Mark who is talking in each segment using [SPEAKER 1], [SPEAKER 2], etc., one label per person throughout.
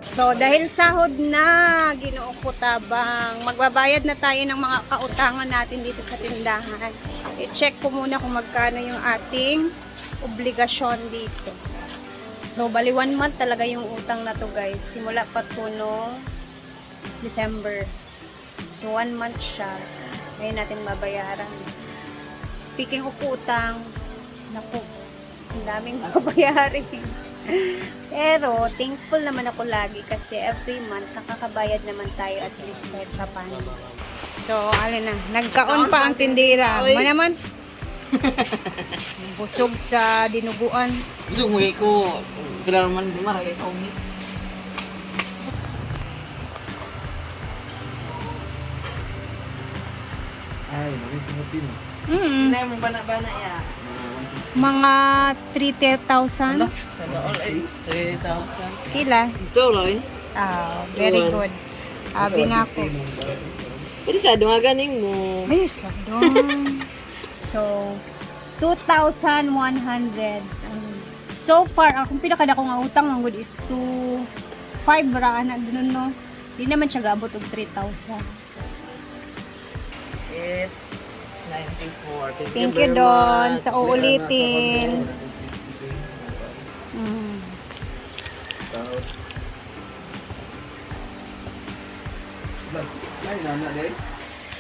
[SPEAKER 1] So, dahil sahod na, Ginoo ko tabang, magbabayad na tayo ng mga kautangan natin dito sa tindahan. I-check ko muna kung magkano yung ating obligasyon dito. So, bali 1 month talaga yung utang na to guys. Simula pa to no December. So, 1 month siya. Ngayon natin mabayaran. Speaking of utang, naku, ang daming babayarin. Pero, thankful naman ako lagi kasi every month nakakabayad naman tayo at least kahit paano. So, alin na, nagkaon pa ang tindera. Manaman, busog sa dinuguan.
[SPEAKER 2] Busog mo ko. Kailangan man marami ka umit. Ay, mag-isimutin. Hindi mo bana-bana ya.
[SPEAKER 1] Mga 3,000.
[SPEAKER 2] Sana all 3,000.
[SPEAKER 1] Kila?
[SPEAKER 2] Ito lang.
[SPEAKER 1] Very good. Abi na ako.
[SPEAKER 2] Pwede siya, ganing mo.
[SPEAKER 1] Ay, sadong. So, 2,100. So far, akong pinakadako nga utang ang good is 2,500 raan na dun, no? Di naman siya gaabot og 3,000.
[SPEAKER 2] 94.
[SPEAKER 1] Thank you, Don, sa uulitin.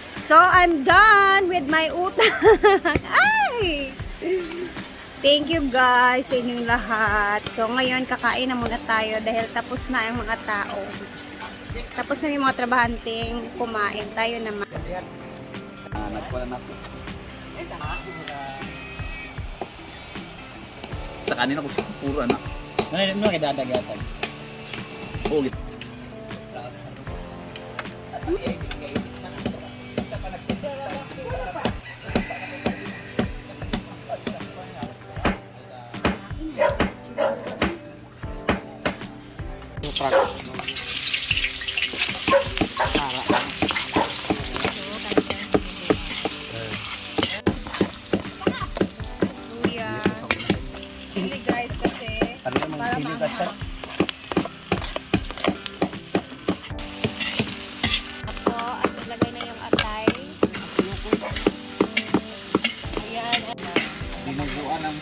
[SPEAKER 1] So, I'm done with my utang. Ay! Thank you guys sa inyong lahat. So, ngayon kakain na muna tayo dahil tapos na ang mga tao. Tapos na yung mga trabahanting kumain. Tayo naman.
[SPEAKER 3] Nagpala na po. Sa kanina ko puro anak.
[SPEAKER 2] Ano kaya dadagatan?
[SPEAKER 3] Ulit.
[SPEAKER 1] Luya. Hindi guys kasi para maanghang. Ako at ilagay na yung atay. Ayan.
[SPEAKER 3] Dinuguan ng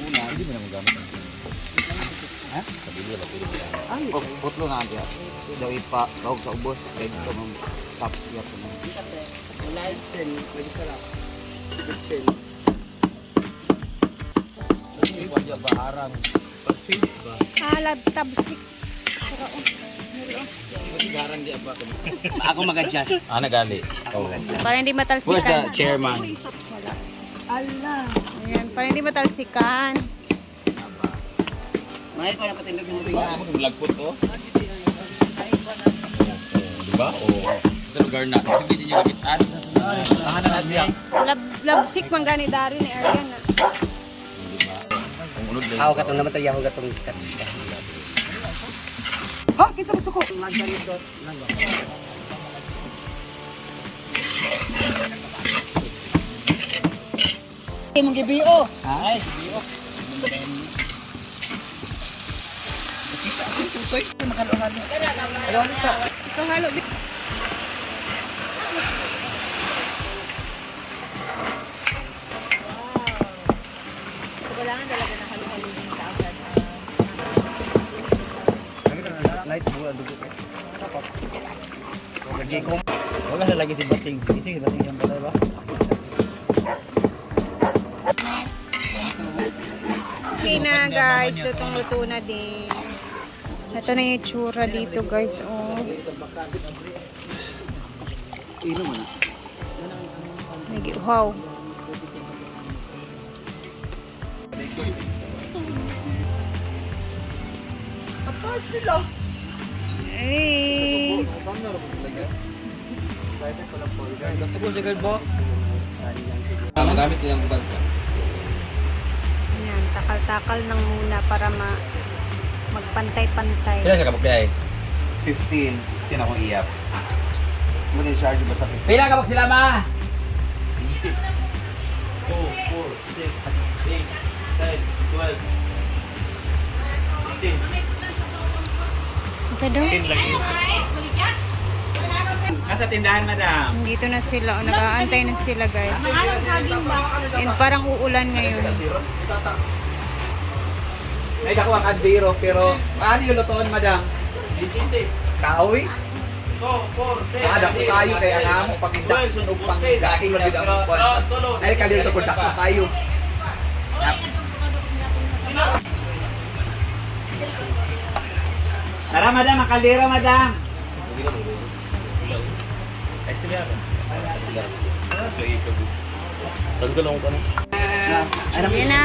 [SPEAKER 3] una, hindi mo na magamit. Ha? Kabili ba pwede ba? Ay, putlo na diya. Daw ipa, bawag sa ubos, ready to mong top yap mo.
[SPEAKER 2] Wala 10, pwede sa lang. 10.
[SPEAKER 3] Hindi ko diya baharang.
[SPEAKER 2] Pag-face ba?
[SPEAKER 1] Halad tabsik.
[SPEAKER 2] Garang di ba? Ako mag-adjust.
[SPEAKER 3] Nagali. Oh.
[SPEAKER 1] Para hindi matalsikan.
[SPEAKER 2] Who's the chairman?
[SPEAKER 1] Wala. Allah. Ayan, para hindi matalsikan.
[SPEAKER 2] May ko na patindog yung ringa.
[SPEAKER 3] Vlog po to. Diba? O sa lugar na. Kasi hindi niya gabitan. Tahan na natin.
[SPEAKER 1] Labsik man gani dari ni Arian.
[SPEAKER 3] Unod lang.
[SPEAKER 2] Ako katong naman tayo ako katong ha, kinsa masuko? Magdalidot. Imong GBO. Ay, GBO. Tutoy, makalo-halo. Ayaw nito.
[SPEAKER 1] Ito halo. Kailangan talaga na halo-halo din sa agad.
[SPEAKER 2] Light bulan dugo. Lagi ko. Wala na lagi si Bating. Si Bating yang patay ba?
[SPEAKER 1] Okay na guys, lutong luto na din. Ito na yung tsura dito guys. Oh.
[SPEAKER 3] Ino mo na.
[SPEAKER 1] Wow.
[SPEAKER 2] Patay sila.
[SPEAKER 1] Eh.
[SPEAKER 3] Magamit nilang bag.
[SPEAKER 1] Yan, takal-takal nang muna para magpantay-pantay.
[SPEAKER 3] Kailan siya kapag day?
[SPEAKER 4] 15. 15 akong iyap. Mo din charge ba sa 15?
[SPEAKER 3] Pila kapag sila ma?
[SPEAKER 4] 20. 2, 4, 6, 8, 10, 12, 15.
[SPEAKER 1] Ito daw.
[SPEAKER 2] Nasa tindahan, madam.
[SPEAKER 1] Dito na sila. O, nag-aantay na sila, guys. And parang uulan ngayon.
[SPEAKER 2] Ay, ako ang kandiro, pero paano yung lutoon, madam? Kahoy? Ada ko tayo kaya nga mo pagindak sunog pang dati lagi ang kwan. Ay kalito ko dakto tayo. Tara madam, makalira madam. Ay sila. Tanggalong ka na.
[SPEAKER 1] Yan na.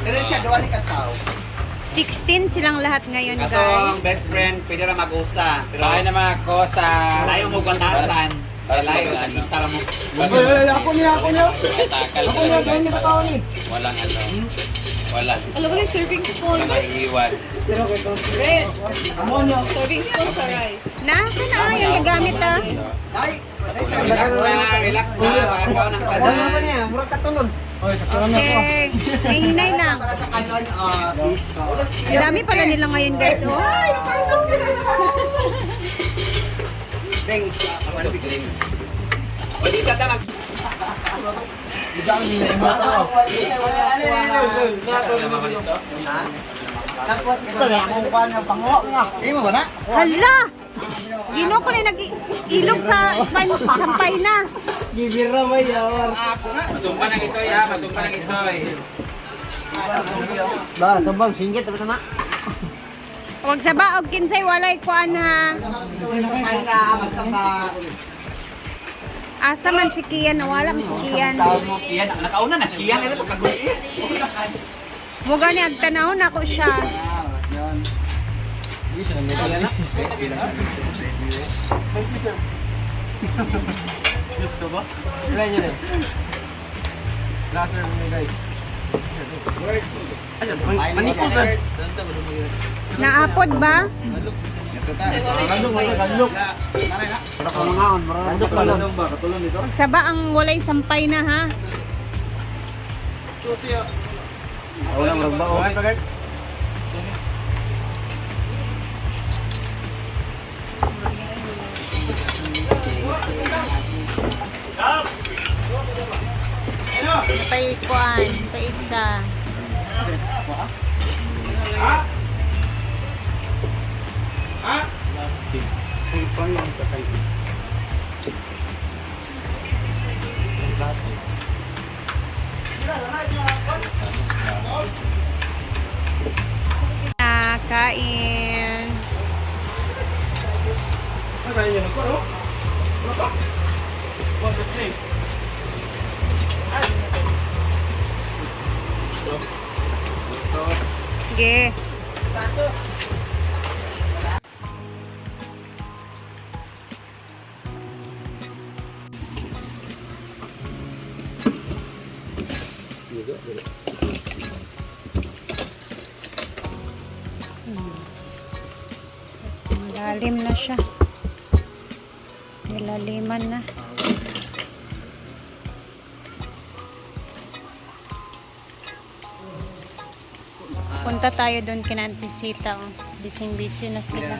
[SPEAKER 3] Pero siya doon ni katao.
[SPEAKER 1] 16 silang lahat ngayon,
[SPEAKER 2] Ako
[SPEAKER 1] guys.
[SPEAKER 2] ang best friend, pwede na mag-usa. Pero
[SPEAKER 5] Kaya naman ako sa...
[SPEAKER 2] layo mo batasan.
[SPEAKER 5] Para sa
[SPEAKER 2] Layo,
[SPEAKER 5] mga ano.
[SPEAKER 2] isa mo.
[SPEAKER 5] Ako niya. Takal talaga guys. Walang ano. Wala.
[SPEAKER 6] Alam mo na yung serving spoon.
[SPEAKER 5] Walang iiwan.
[SPEAKER 6] Red. Serving spoon sa rice.
[SPEAKER 1] Nasaan na yung gagamit, ah?
[SPEAKER 2] Relax na. Makakaw ng kada.
[SPEAKER 3] niya, murag katulon.
[SPEAKER 1] Okay. May hinay lang.
[SPEAKER 3] Sa kanon,
[SPEAKER 1] Ang dami pala nila ngayon, guys. Oh.
[SPEAKER 3] Ding.
[SPEAKER 2] O di ka tamas.
[SPEAKER 3] Tapos ito na akong kuhan ng pango nga. Hindi mo ba na?
[SPEAKER 1] Hala! Gino ko na nag-ilog sa sampay na.
[SPEAKER 3] Gibira ba yun?
[SPEAKER 5] Matumpa ng itoy ha. Matumpa ng itoy.
[SPEAKER 3] Ba, ito ba? Singgit, ito na.
[SPEAKER 1] Huwag sa baog, kinsay walay kuan ha.
[SPEAKER 3] Magsakay na, magsakay.
[SPEAKER 1] Asa man si Kian, wala man si Kian.
[SPEAKER 2] Iyan, nakauna na siya. Ano ito kaguli?
[SPEAKER 1] Muga ni agtanaw na ko siya.
[SPEAKER 3] Yan.
[SPEAKER 2] Gusto ba?
[SPEAKER 5] Ilan yun eh. Laser mo guys.
[SPEAKER 3] Manikusan.
[SPEAKER 1] Naapod ba?
[SPEAKER 3] Ito ta.
[SPEAKER 2] Para ko mangaon, marami katulong ba? Katulong nito?
[SPEAKER 1] Huwag sa ba ang walay sampay na ha.
[SPEAKER 2] Wala mo ba?
[SPEAKER 5] Bukan pagkat.
[SPEAKER 1] Pay kuan, pa isa. Kain. Sige. Malalim na siya. Nilaliman na. Punta tayo doon kina Antisita. Oh. Bising-busy na sila.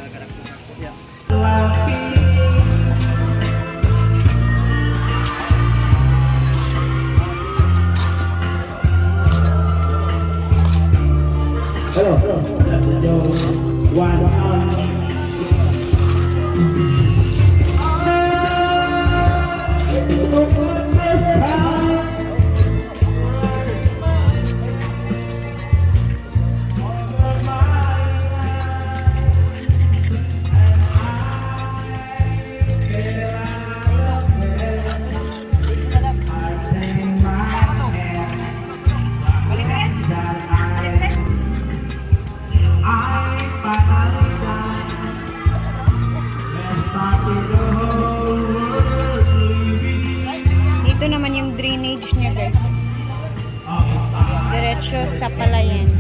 [SPEAKER 1] Dito naman yung drainage niya, guys. Diretso sa palayan.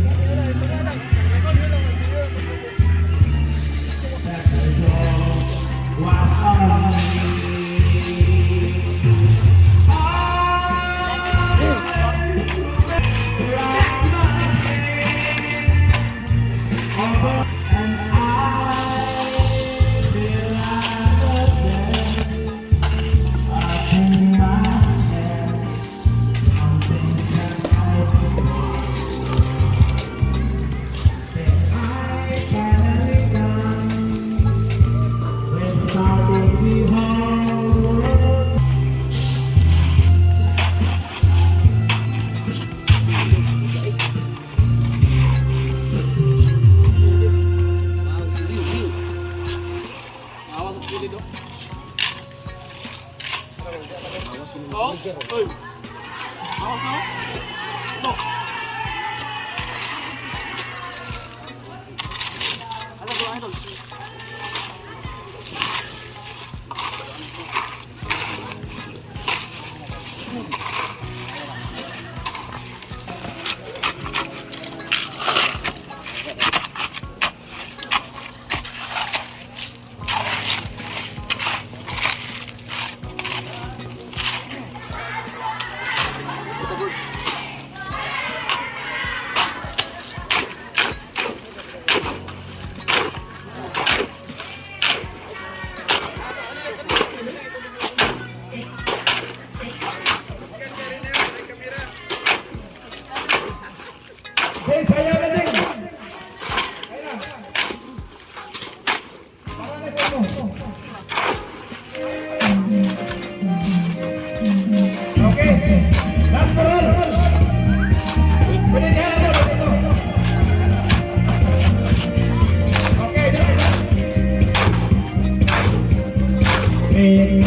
[SPEAKER 7] When I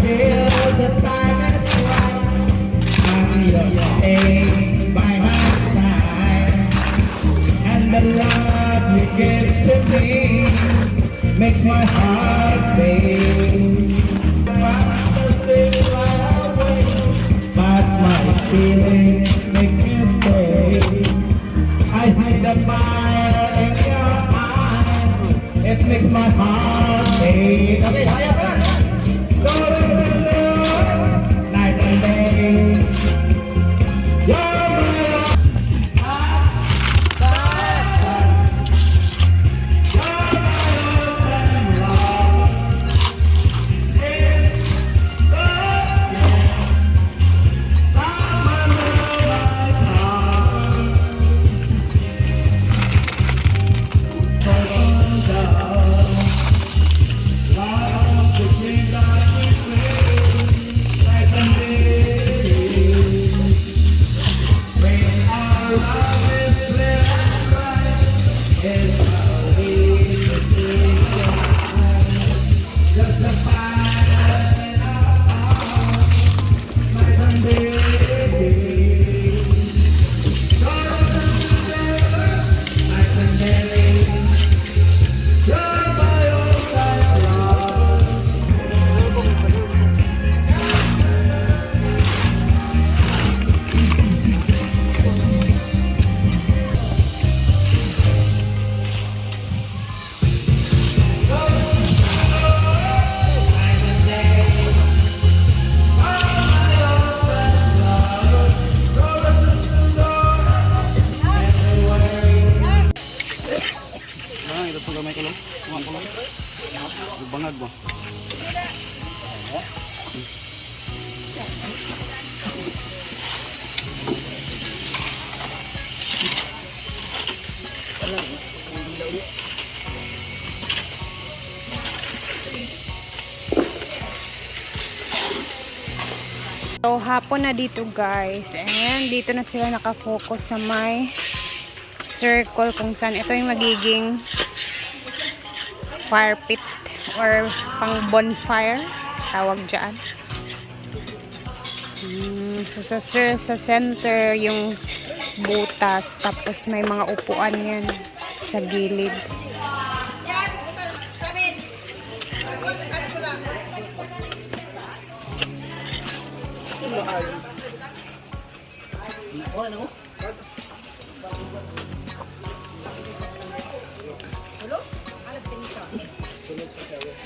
[SPEAKER 7] feel the time is right, I feel your stay by my side, and the love you give to me makes my heart beat. But my feelings make you stay. I see the fire in your eyes. It makes my heart beat. Okay, higher, higher. Night and day. You're my
[SPEAKER 3] ito po gamay ko lang. Kuhaan ko lang. Bangag mo.
[SPEAKER 1] So, hapon na dito guys. And dito na sila nakafocus sa may circle kung saan ito yung magiging fire pit or pang bonfire tawag dyan. So sa center yung butas, tapos may mga upuan yan sa gilid.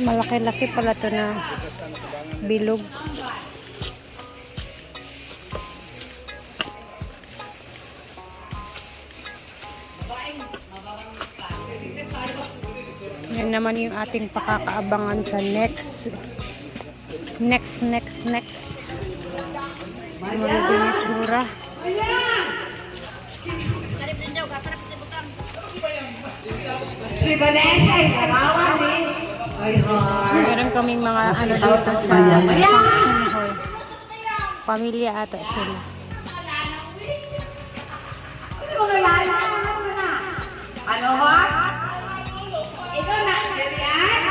[SPEAKER 1] Malaki-laki pala to na bilog. Yan naman yung ating pakakaabangan sa next. Magiging itsura. Meron kaming mga ano dito sa function hall. Pamilya ata sila.
[SPEAKER 8] Ano ho? Ikaw na, Darian?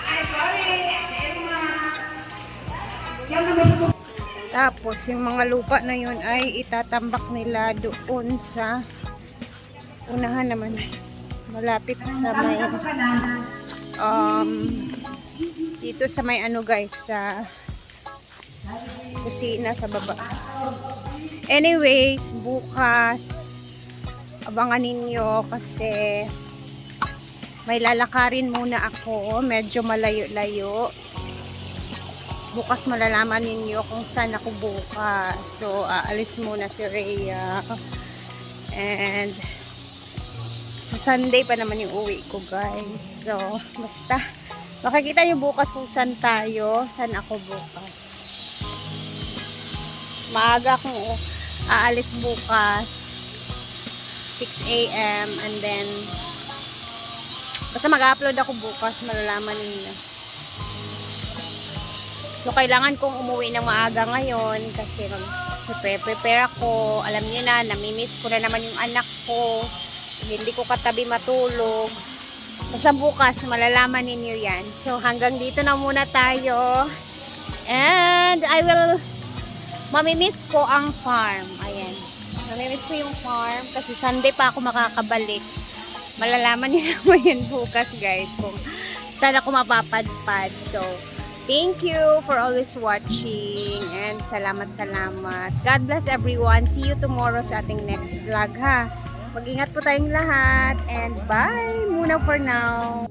[SPEAKER 8] Ay, sorry.
[SPEAKER 1] Tapos, yung mga lupa na yun ay itatambak nila doon sa unahan naman. Malapit sa may dito sa may ano guys, sa kusina sa baba. Anyways, bukas abangan ninyo kasi may lalakarin muna ako. Medyo malayo-layo. Bukas malalaman ninyo kung saan ako bukas. So, aalis muna si Rhea. And, sa Sunday pa naman yung uwi ko, guys. So, basta, makikita nyo bukas kung saan tayo. Saan ako bukas. Maaga akong aalis bukas. 6 a.m. And then, basta mag-upload ako bukas. Malalaman ninyo. So, kailangan kong umuwi ng maaga ngayon kasi prepare ako. Alam niyo na, namimiss ko na naman yung anak ko. Hindi ko katabi matulog. Basta bukas, malalaman ninyo yan. So, hanggang dito na muna tayo. And, mamimiss ko ang farm. Ayan. Mamimiss ko yung farm kasi Sunday pa ako makakabalik. Malalaman niyo naman yan bukas, guys. Kung saan ako mapapadpad. So, thank you for always watching and salamat. God bless everyone. See you tomorrow sa ating next vlog ha. Mag-ingat po tayong lahat and bye muna for now.